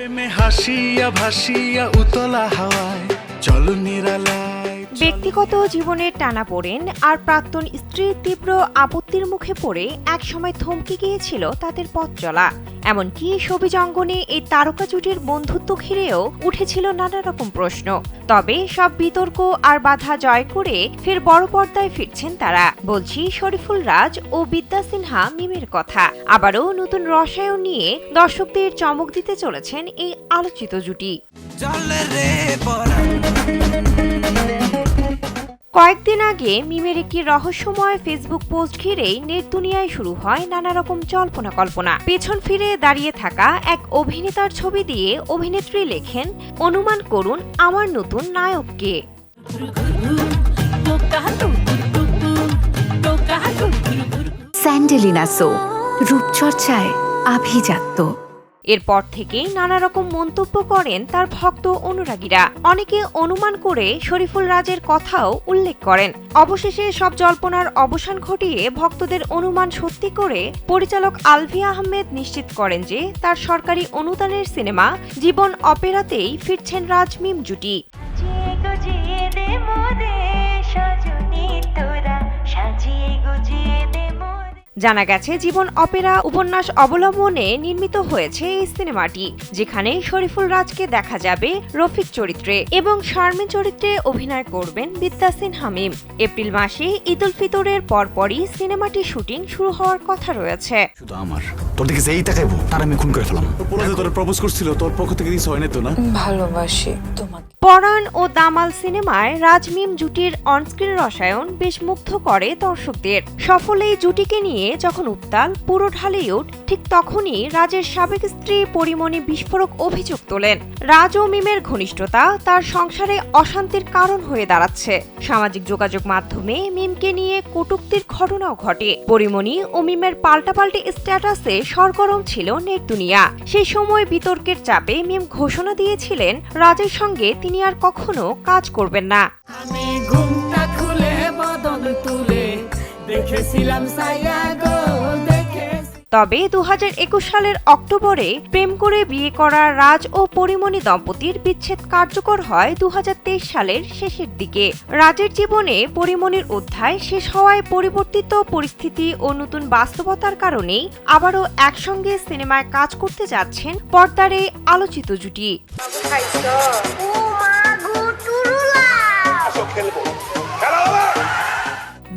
প্রেমে হাসিয়া ভাসিয়া উতলা হাওয়ায় চলো নিরালায়। ব্যক্তিগত জীবনের টানাপোড়েন আর প্রাক্তন স্ত্রীর তীব্র আপত্তির মুখে পড়ে একসময় থমকে গিয়েছিল তাদের পথ চলা। এমনকি শোবিজ অঙ্গনে এই তারকা জুটির বন্ধুত্ব ঘিরেও উঠেছিল নানা রকম প্রশ্ন। তবে সব বিতর্ক আর বাধা জয় করে ফের বড় পর্দায় ফিরছেন তারা। বলছি শরীফুল রাজ ও বিদ্যা সিনহা মিমের কথা। আবারও নতুন রসায়ন নিয়ে দর্শকদের চমক দিতে চলেছেন এই আলোচিত জুটি। কয়েকদিন আগে মিমের একটি রহস্যময় ফেসবুক পোস্ট ঘিরেই নেট দুনিয়ায় শুরু হয় নানা রকম জল্পনা কল্পনা। পেছন ফিরে দাঁড়িয়ে থাকা এক অভিনেতার ছবি দিয়ে অভিনেত্রী লেখেন, অনুমান করুন আমার নতুন নায়ককে। স্যান্ডেলিনা সো, রূপচর্চায় আভিজাত্য। এরপর থেকেই নানা রকম মন্তব্য করেন তার ভক্ত অনুরাগীরা। অনেকে অনুমান করে শরীফুল রাজের কথাও উল্লেখ করেন। অবশেষে সব জল্পনার অবসান ঘটিয়ে ভক্তদের অনুমান সত্যি করে পরিচালক আলভি আহমেদ নিশ্চিত করেন যে তার সরকারি অনুদানের সিনেমা জীবন অপেরাতেই ফিরছেন রাজ মিম জুটি। জানা গেছে জীবন অপেরা উপন্যাস অবলম্বনে নির্মিত হয়েছে এই সিনেমাটি, যেখানে শরীফুল রাজকে দেখা যাবে রফিক চরিত্রে এবং শারমিন চরিত্রে অভিনয় করবেন বিদ্যা সিনহা মিম। এপ্রিল মাসে ঈদ উল ফিতরের পরপরই সিনেমাটির শুটিং শুরু হওয়ার কথা রয়েছে। শুধু আমার তোর দিকে যেই তাকাইবো তার আমি খুন করে ফেলাম। তোর প্রপোজ করছিল, তোর পক্ষ থেকে কিছু হয় না তো? না, ভালোবাসি তোমাকে। পরাণ ও দামাল সিনেমায় রাজ মিম জুটির অনস্ক্রিন রসায়ন বেশ মুগ্ধ করে দর্শকদের। সফল এই জুটিকে নিয়ে যখন উত্তাল পুরো ঢালিউড, ঠিক তখনই রাজের সাবেক স্ত্রী পরিমণি বিস্ফোরক অভিযোগ তোলেন রাজ ও মিমের ঘনিষ্ঠতা তার সংসারে অশান্তির কারণ হয়ে দাঁড়াচ্ছে। সামাজিক যোগাযোগ মাধ্যমে মিমকে নিয়ে কটূক্তির ঘটনাও ঘটে। পরিমণি ও মিমের পাল্টাপাল্টি স্ট্যাটাসে সরগরম ছিল নেট দুনিয়া। সেই সময় বিতর্কের চাপে মিম ঘোষণা দিয়েছিলেন রাজের সঙ্গে তিনি আর কখনো কাজ করবেন না। আমি ঘুমটা খুলে বদন তুলে দেখেছিলাম সাইয়া গো দেখে। তবে 2021 সালের অক্টোবরে প্রেম করে বিয়ে করা রাজ ও পরিমণি দম্পতির বিচ্ছেদ কার্যকর হয় 2023 সালের শেষের দিকে। রাজের জীবনে পরিমণির অধ্যায় শেষ হওয়ায় পরিবর্তিত পরিস্থিতি ও নতুন বাস্তবতার কারণেই আবারও একসঙ্গে সিনেমায় কাজ করতে যাচ্ছেন পর্দার এই আলোচিত জুটি।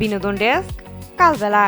বিনোদন ডেস্ক, কালবেলা।